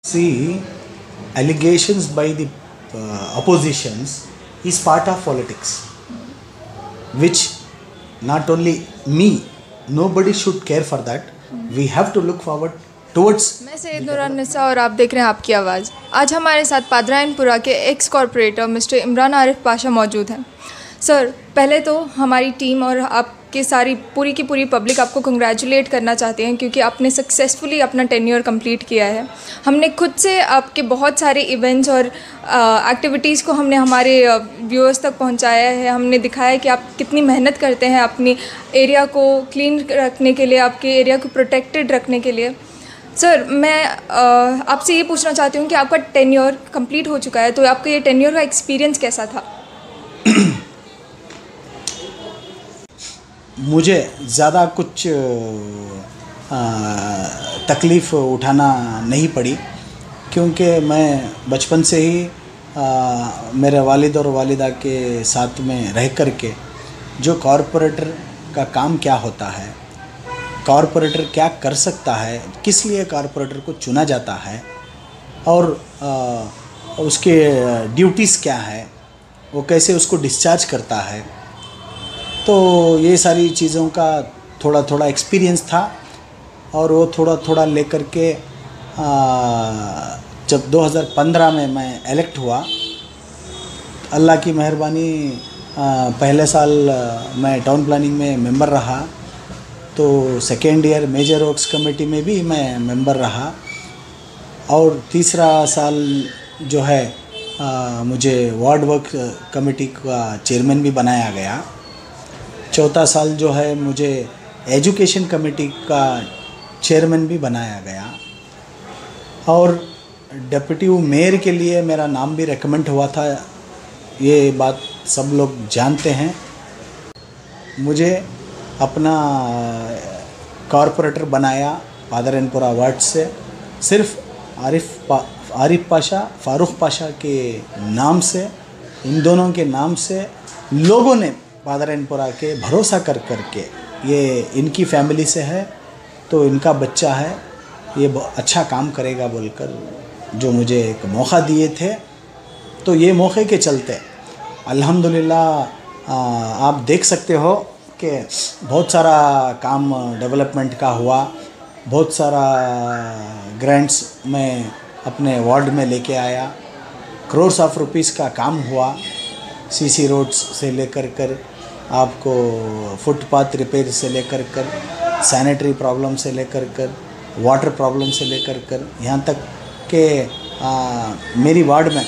See, allegations by the oppositions is part of politics, which not only me, nobody should care for that. We have to look forward towards. मैं सैयद नूरान निसा और आप देख रहे हैं आपकी आवाज़। आज हमारे साथ पादरायनपुरा के x corporator mister Imran Arif Pasha मौजूद हैं। सर, पहले तो हमारी टीम और आपके सारी पूरी की पूरी पब्लिक आपको कंग्रेचुलेट करना चाहते हैं क्योंकि आपने सक्सेसफुली अपना टेन्योर कंप्लीट किया है। हमने खुद से आपके बहुत सारे इवेंट्स और एक्टिविटीज़ को हमने हमारे व्यूअर्स तक पहुंचाया है। हमने दिखाया कि आप कितनी मेहनत करते हैं अपनी एरिया को क्लीन रखने के लिए, आपके एरिया को प्रोटेक्टेड रखने के लिए। सर, मैं आपसे ये पूछना चाहती हूँ कि आपका टेन्योर कंप्लीट हो चुका है, तो आपका ये टेन्योर का एक्सपीरियंस कैसा था? मुझे ज़्यादा कुछ तकलीफ़ उठाना नहीं पड़ी क्योंकि मैं बचपन से ही मेरे वालिद और वालिदा के साथ में रह कर के जो कॉरपोरेटर का काम क्या होता है, कॉरपोरेटर क्या कर सकता है, किस लिए कॉरपोरेटर को चुना जाता है और उसके ड्यूटीज़ क्या है, वो कैसे उसको डिस्चार्ज करता है, तो ये सारी चीज़ों का थोड़ा थोड़ा एक्सपीरियंस था। और वो थोड़ा थोड़ा लेकर के जब 2015 में मैं इलेक्ट हुआ, अल्लाह की मेहरबानी, पहले साल मैं टाउन प्लानिंग में मेंबर रहा, तो second year major works committee में भी मैं मेंबर रहा और तीसरा साल जो है मुझे वार्ड वर्क कमेटी का चेयरमैन भी बनाया गया। चौथा साल जो है मुझे एजुकेशन कमेटी का चेयरमैन भी बनाया गया और डिप्टी मेयर के लिए मेरा नाम भी रिकमेंड हुआ था। ये बात सब लोग जानते हैं। मुझे अपना कॉरपोरेटर बनाया पादरायनपुरा वार्ड से सिर्फ आरिफ पाशा, फारूक पाशा के नाम से, इन दोनों के नाम से लोगों ने पादरायनपुरा के भरोसा कर के ये इनकी फैमिली से है तो इनका बच्चा है, ये अच्छा काम करेगा बोलकर जो मुझे एक मौका दिए थे, तो ये मौके के चलते अल्हम्दुलिल्लाह आप देख सकते हो कि बहुत सारा काम डेवलपमेंट का हुआ, बहुत सारा ग्रांट्स मैं अपने वार्ड में लेके आया, करोर्स ऑफ रुपीस का काम हुआ, सीसी रोड्स से लेकर कर आपको फुटपाथ रिपेयर से लेकर कर सैनिटरी प्रॉब्लम से लेकर कर वाटर प्रॉब्लम से लेकर कर यहाँ तक कि मेरी वार्ड में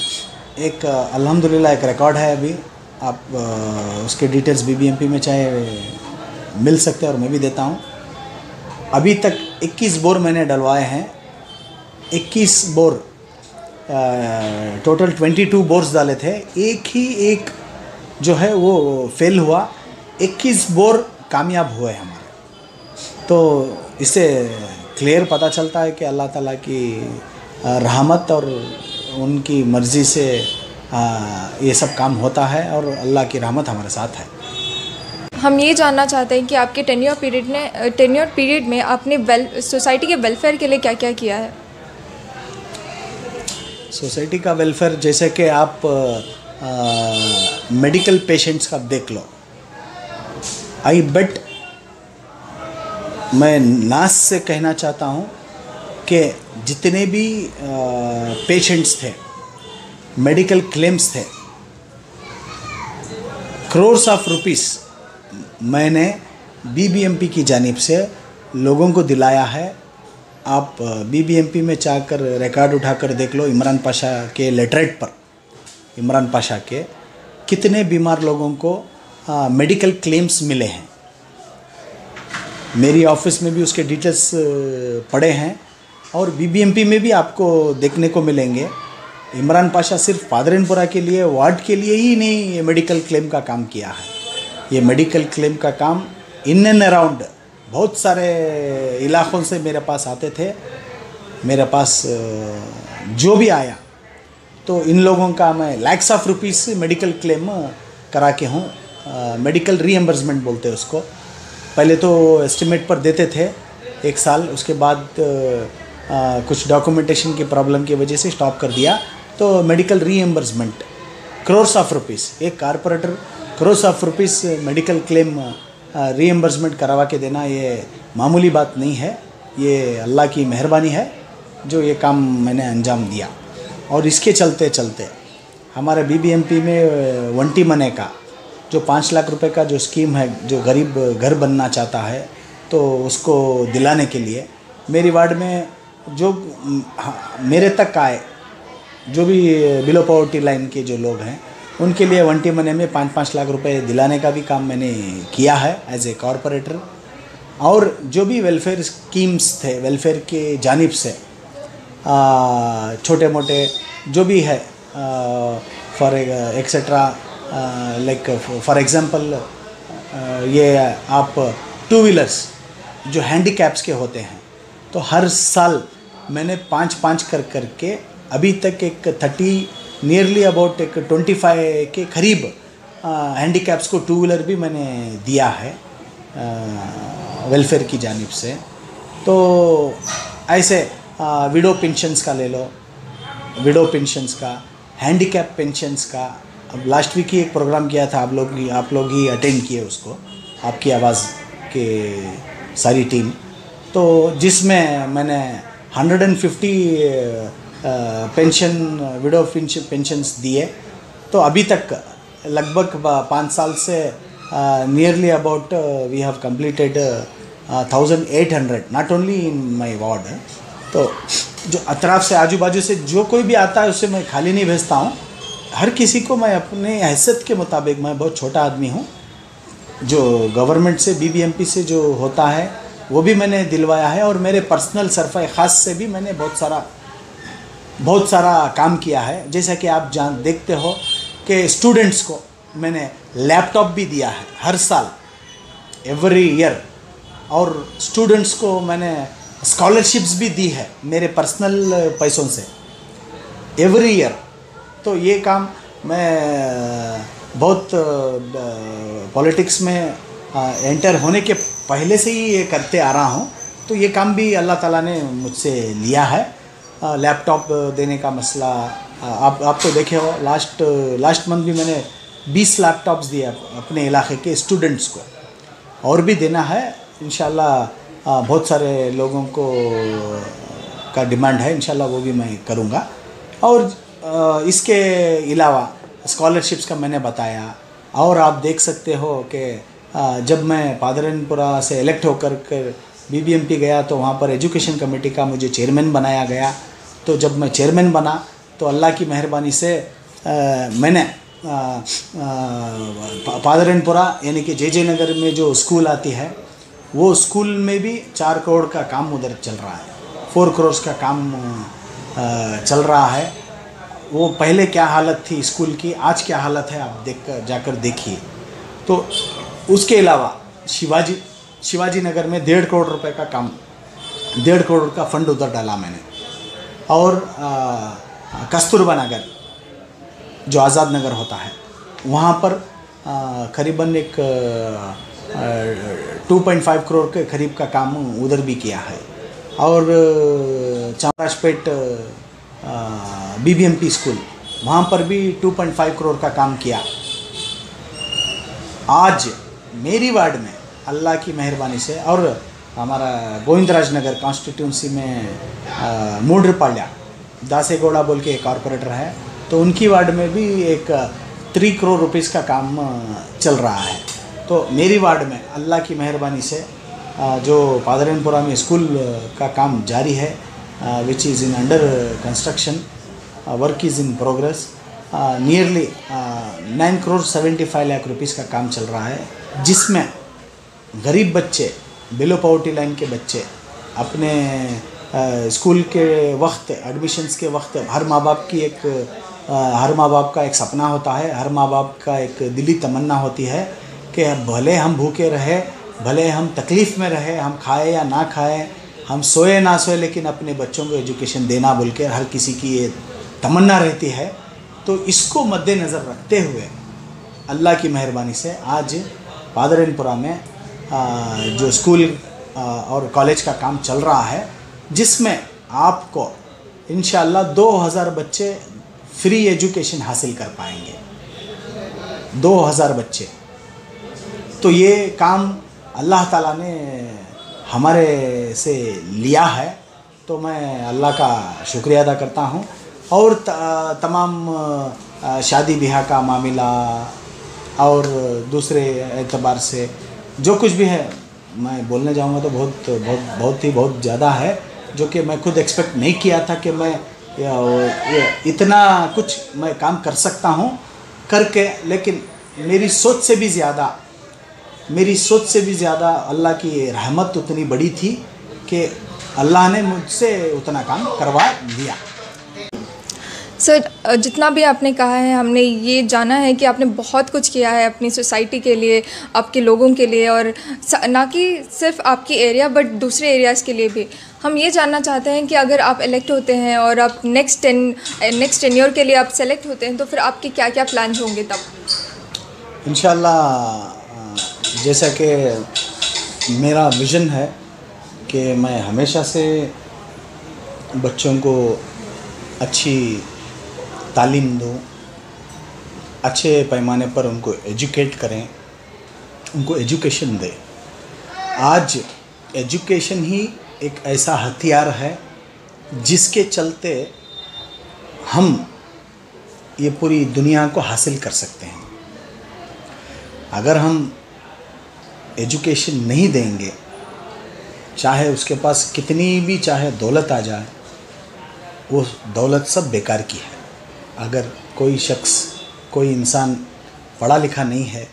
एक अल्हम्दुलिल्लाह एक रिकॉर्ड है। अभी आप उसके डिटेल्स बीबीएमपी में चाहे मिल सकते हैं और मैं भी देता हूँ। अभी तक 21 बोर मैंने डलवाए हैं, 21 बोर, टोटल 22 बोर्स डाले थे, एक जो है वो फेल हुआ, 21 बोर कामयाब हुए हमारे। तो इससे क्लियर पता चलता है कि अल्लाह ताला की रहमत और उनकी मर्ज़ी से ये सब काम होता है और अल्लाह की रहमत हमारे साथ है। हम ये जानना चाहते हैं कि आपके टेन्योर पीरियड में आपने सोसाइटी के वेलफेयर के लिए क्या क्या किया है? सोसाइटी का वेलफेयर, जैसे कि आप मेडिकल पेशेंट्स का देख लो, आई बेट मैं नाज से कहना चाहता हूँ कि जितने भी पेशेंट्स थे, मेडिकल क्लेम्स थे, करोर्स ऑफ रुपीस मैंने बीबीएमपी की जानिब से लोगों को दिलाया है। आप बीबीएमपी में जाकर रिकॉर्ड उठाकर देख लो, इमरान पाशा के लेटरेट पर इमरान पाशा के कितने बीमार लोगों को मेडिकल क्लेम्स मिले हैं। मेरी ऑफिस में भी उसके डिटेल्स पड़े हैं और बीबीएमपी में भी आपको देखने को मिलेंगे। इमरान पाशा सिर्फ पादरायनपुरा के लिए, वार्ड के लिए ही नहीं ये मेडिकल क्लेम का काम किया है। ये मेडिकल क्लेम का काम इन एंड अराउंड बहुत सारे इलाक़ों से मेरे पास आते थे। मेरे पास जो भी आया तो इन लोगों का मैं lakhs of rupees medical claim करा के हूँ। मेडिकल रीएम्बर्समेंट बोलते हैं उसको। पहले तो एस्टिमेट पर देते थे 1 साल, उसके बाद कुछ डॉक्यूमेंटेशन की प्रॉब्लम की वजह से स्टॉप कर दिया। तो medical reimbursement crores of rupees, एक corporator crores of rupees medical claim reimbursement करवा के देना ये मामूली बात नहीं है। ये अल्लाह की मेहरबानी है जो ये काम मैंने अंजाम दिया। और इसके चलते चलते हमारे बीबीएमपी में वंटी मने का जो 5 लाख रुपए का जो स्कीम है, जो गरीब घर बनना चाहता है तो उसको दिलाने के लिए मेरी वार्ड में जो मेरे तक आए, जो भी बिलो पॉवर्टी लाइन के जो लोग हैं उनके लिए वंटी मने में 5-5 लाख रुपए दिलाने का भी काम मैंने किया है एज ए कॉरपोरेटर। और जो भी वेलफेयर स्कीम्स थे वेलफेयर के जानिब से छोटे मोटे जो भी है for etcetera like for example ये आप 2 व्हीलर्स जो हैंडीकैप्स के होते हैं तो हर साल मैंने 5-5 करके अभी तक एक 30 नियरली अबाउट एक 25 के करीब हैंडीकैप्स को 2 व्हीलर भी मैंने दिया है वेलफेयर की जानिब से। तो ऐसे विडो पेंशन्स का ले लो, विडो पेंशन्स का, हैंडीकैप पेंशन्स का। अब लास्ट वीक ही एक प्रोग्राम किया था, आप लोग ही अटेंड किए उसको, आपकी आवाज़ के सारी टीम, तो जिसमें मैंने 150 पेंशन विडो पेंशन्स दिए। तो अभी तक लगभग 5 साल से nearly about we have completed 1800 not only in my ward. तो जो अतराफ से आजू बाजू से जो कोई भी आता है उससे मैं खाली नहीं भेजता हूँ। हर किसी को मैं अपने हैसियत के मुताबिक, मैं बहुत छोटा आदमी हूँ, जो गवर्नमेंट से बीबीएमपी से जो होता है वो भी मैंने दिलवाया है। और मेरे पर्सनल सरफ़ाए ख़ास से भी मैंने बहुत सारा काम किया है। जैसा कि आप देखते हो कि स्टूडेंट्स को मैंने लैपटॉप भी दिया है हर साल, एवरी ईयर। और स्टूडेंट्स को मैंने स्कॉलरशिप्स भी दी है मेरे पर्सनल पैसों से एवरी ईयर। तो ये काम मैं बहुत पॉलिटिक्स में एंटर होने के पहले से ही ये करते आ रहा हूँ। तो ये काम भी अल्लाह ताला ने मुझसे लिया है। लैपटॉप देने का मसला आप तो देखे हो, लास्ट मंथ भी मैंने 20 लैपटॉप्स दिए अपने इलाके के स्टूडेंट्स को, और भी देना है इंशाल्लाह। बहुत सारे लोगों को का डिमांड है, इंशाल्लाह वो भी मैं करूँगा। और इसके अलावा स्कॉलरशिप्स का मैंने बताया। और आप देख सकते हो कि जब मैं पादरनपुरा से इलेक्ट होकर बीबीएमपी गया तो वहाँ पर एजुकेशन कमेटी का मुझे चेयरमैन बनाया गया। तो जब मैं चेयरमैन बना तो अल्लाह की मेहरबानी से मैंने पादरनपुरा यानी कि जे नगर में जो स्कूल आती है वो स्कूल में भी 4 करोड़ का काम उधर चल रहा है, 4 करोड़ का काम चल रहा है। वो पहले क्या हालत थी स्कूल की, आज क्या हालत है आप जाकर देखिए। तो उसके अलावा शिवाजी नगर में 1.5 करोड़ रुपए का काम, 1.5 करोड़ का फंड उधर डाला मैंने। और कस्तूरबा नगर जो आज़ाद नगर होता है वहाँ पर करीबन एक 2.5 करोड़ के करीब का काम उधर भी किया है। और चामराजपेट बीबीएमपी स्कूल वहाँ पर भी 2.5 करोड़ का काम किया। आज मेरी वार्ड में अल्लाह की मेहरबानी से, और हमारा गोविंदराज नगर कॉन्स्टिट्यूंसी में मूड्रपाल्या दासेगौड़ा बोल के एक कॉरपोरेटर है, तो उनकी वार्ड में भी एक 3 करोड़ रुपीस का काम चल रहा है। तो मेरी वार्ड में अल्लाह की मेहरबानी से जो पादरनपुरा में स्कूल का काम जारी है, which is in under construction, work is in progress, nearly 9 crore 75 lakh rupees का काम चल रहा है, जिसमें गरीब बच्चे, बिलो पॉवर्टी लाइन के बच्चे अपने स्कूल के वक्त, एडमिशन्स के वक्त, हर माँ बाप का एक सपना होता है, हर माँ बाप का एक दिली तमन्ना होती है कि भले हम भूखे रहे, भले हम तकलीफ़ में रहे, हम खाए या ना खाए, हम सोए ना सोए, लेकिन अपने बच्चों को एजुकेशन देना बोल के हर किसी की ये तमन्ना रहती है। तो इसको मद्देनज़र रखते हुए अल्लाह की मेहरबानी से आज पादरनपुरा में जो स्कूल और कॉलेज का काम चल रहा है, जिसमें आपको इंशाअल्लाह 2000 बच्चे फ्री एजुकेशन हासिल कर पाएंगे। 2000 बच्चे। तो ये काम अल्लाह ताला ने हमारे से लिया है, तो मैं अल्लाह का शुक्रिया अदा करता हूँ। और तमाम शादी ब्याह का मामला और दूसरे एतबार से जो कुछ भी है, मैं बोलने जाऊँगा तो बहुत ज़्यादा है, जो कि मैं खुद एक्सपेक्ट नहीं किया था कि मैं इतना कुछ मैं काम कर सकता हूँ करके। लेकिन मेरी सोच से भी ज़्यादा अल्लाह की रहमत उतनी बड़ी थी कि अल्लाह ने मुझसे उतना काम करवा दिया। सर, जितना भी आपने कहा है, हमने ये जाना है कि आपने बहुत कुछ किया है अपनी सोसाइटी के लिए, आपके लोगों के लिए, और ना कि सिर्फ आपकी एरिया बट दूसरे एरियाज़ के लिए भी। हम ये जानना चाहते हैं कि अगर आप इलेक्ट होते हैं और आप नेक्स्ट टेन्योर के लिए आप सेलेक्ट होते हैं, तो फिर आपके क्या क्या प्लान्स होंगे तब? इंशाअल्लाह, जैसा कि मेरा विज़न है कि मैं हमेशा से बच्चों को अच्छी तालीम दूँ, अच्छे पैमाने पर उनको एजुकेट करें, उनको एजुकेशन दें। आज एजुकेशन ही एक ऐसा हथियार है जिसके चलते हम ये पूरी दुनिया को हासिल कर सकते हैं। अगर हम एजुकेशन नहीं देंगे, चाहे उसके पास कितनी भी चाहे दौलत आ जाए, वो दौलत सब बेकार की है। अगर कोई शख्स, कोई इंसान पढ़ा लिखा नहीं है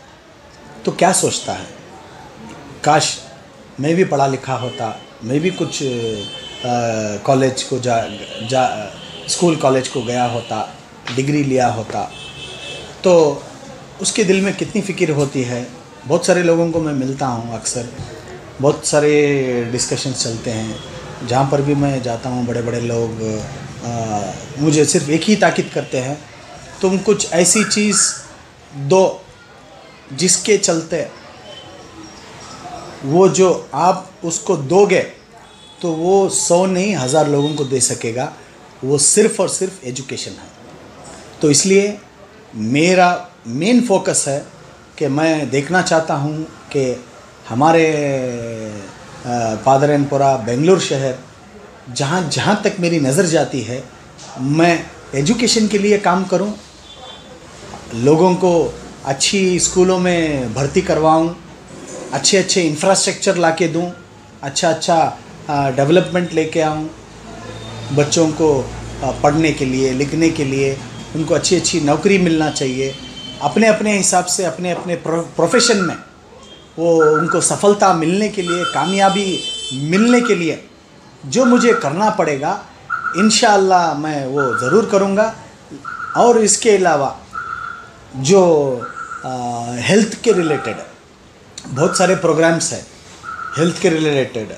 तो क्या सोचता है, काश मैं भी पढ़ा लिखा होता, मैं भी कुछ कॉलेज को स्कूल कॉलेज को गया होता, डिग्री लिया होता, तो उसके दिल में कितनी फ़िक्र होती है। बहुत सारे लोगों को मैं मिलता हूँ, अक्सर बहुत सारे डिस्कशंस चलते हैं, जहाँ पर भी मैं जाता हूँ बड़े बड़े लोग मुझे सिर्फ एक ही ताकीद करते हैं, तुम कुछ ऐसी चीज़ दो जिसके चलते वो जो आप उसको दोगे तो वो 100 नहीं 1000 लोगों को दे सकेगा। वो सिर्फ़ और सिर्फ एजुकेशन है। तो इसलिए मेरा मेन फोकस है कि मैं देखना चाहता हूँ कि हमारे पादरैनपुरा बेंगलुरु शहर, जहाँ तक मेरी नज़र जाती है, मैं एजुकेशन के लिए काम करूँ, लोगों को अच्छी स्कूलों में भर्ती करवाऊँ, अच्छे इंफ्रास्ट्रक्चर लाके दूँ, अच्छा डेवलपमेंट लेके आऊँ, बच्चों को पढ़ने के लिए, लिखने के लिए, उनको अच्छी नौकरी मिलना चाहिए। अपने हिसाब से अपने प्रोफेशन में वो उनको सफलता मिलने के लिए, कामयाबी मिलने के लिए जो मुझे करना पड़ेगा, इंशाअल्लाह मैं वो ज़रूर करूँगा। और इसके अलावा जो हेल्थ के रिलेटेड बहुत सारे प्रोग्राम्स हैं, हेल्थ के रिलेटेड,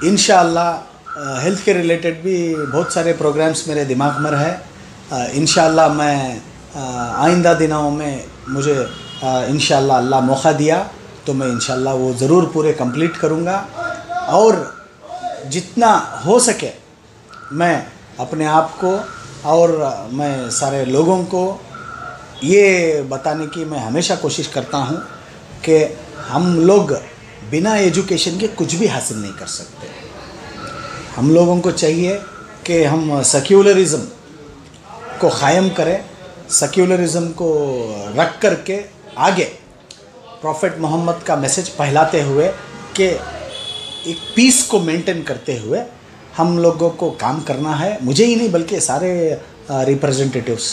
इंशाअल्लाह हेल्थ के रिलेटेड भी बहुत सारे प्रोग्राम्स मेरे दिमाग में है। इंशाअल्लाह मैं आइंदा दिनों में मुझे इंशाअल्लाह अल्लाह मौका दिया तो मैं इंशाअल्लाह वो ज़रूर पूरे कंप्लीट करूँगा। और जितना हो सके मैं अपने आप को और मैं सारे लोगों को ये बताने की मैं हमेशा कोशिश करता हूँ कि हम लोग बिना एजुकेशन के कुछ भी हासिल नहीं कर सकते। हम लोगों को चाहिए कि हम सेक्युलरिज़म को क़ायम करें, सेक्युलरिज़म को रख कर के आगे प्रॉफेट मोहम्मद का मैसेज फैलाते हुए कि एक पीस को मेंटेन करते हुए हम लोगों को काम करना है। मुझे ही नहीं बल्कि सारे रिप्रेजेंटेटिव्स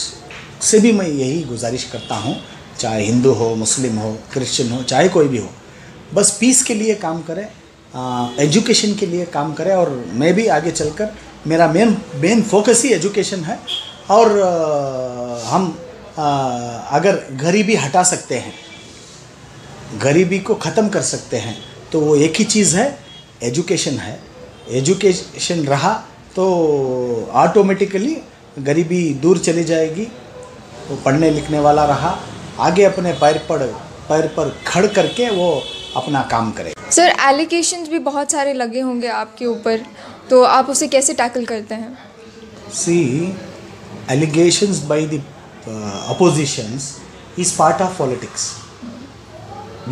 से भी मैं यही गुजारिश करता हूँ, चाहे हिंदू हो, मुस्लिम हो, क्रिश्चियन हो, चाहे कोई भी हो, बस पीस के लिए काम करें, एजुकेशन के लिए काम करें। और मैं भी आगे चलकर मेरा मेन फोकस ही एजुकेशन है। और हम अगर गरीबी हटा सकते हैं, गरीबी को ख़त्म कर सकते हैं, तो वो एक ही चीज़ है, एजुकेशन है। एजुकेशन रहा तो ऑटोमेटिकली गरीबी दूर चली जाएगी। वो पढ़ने लिखने वाला रहा, आगे अपने पैर पर खड़ करके वो अपना काम करे। सर, एलिगेशंस भी बहुत सारे लगे होंगे आपके ऊपर, तो आप उसे कैसे टैकल करते हैं? See, allegations by the oppositions is part of politics,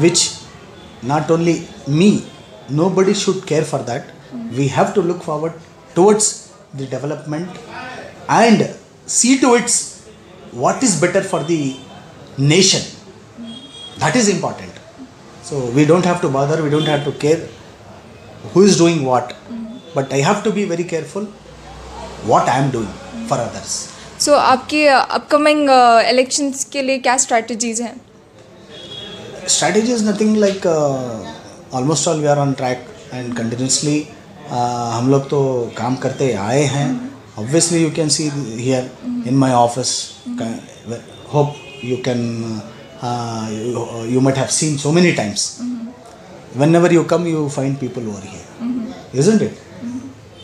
which not only me, nobody should care for that. We have to look forward towards the development and see to it what is better for the nation. That is important. So we don't have to bother, we don't have to care who is doing what, but I have to be very careful what I am doing for others. सो आपके upcoming elections के लिए क्या strategies हैं? Strategy is nothing like almost all we are on track and continuously हम लोग तो काम करते आए हैं. Obviously you can see here in my office. Hope you can you might have seen so many times. Whenever you come, you find people over here, isn't it?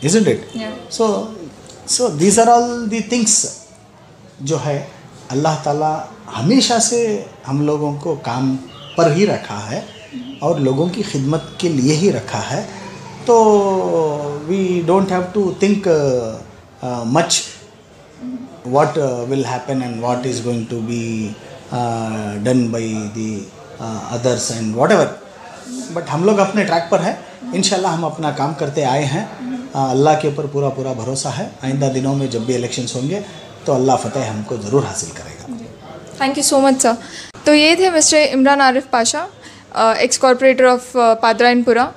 Isn't it? Yeah. So these are all the things जो है अल्लाह ताला हमेशा से हम लोगों को काम पर ही रखा है और लोगों की खिदमत के लिए ही रखा है. तो we don't have to think much what will happen and what is going to be done by the others and whatever. But हम लोग अपने ट्रैक पर हैं. इंशाल्लाह हम अपना काम करते आए हैं. अल्लाह के ऊपर पूरा भरोसा है. आइंदा दिनों में जब भी इलेक्शंस होंगे तो अल्लाह फतेह हमको ज़रूर हासिल करेगा. Thank you so much sir. तो ये थे mister Imran Arif Pasha, ex corporator of पादराइनपुरा.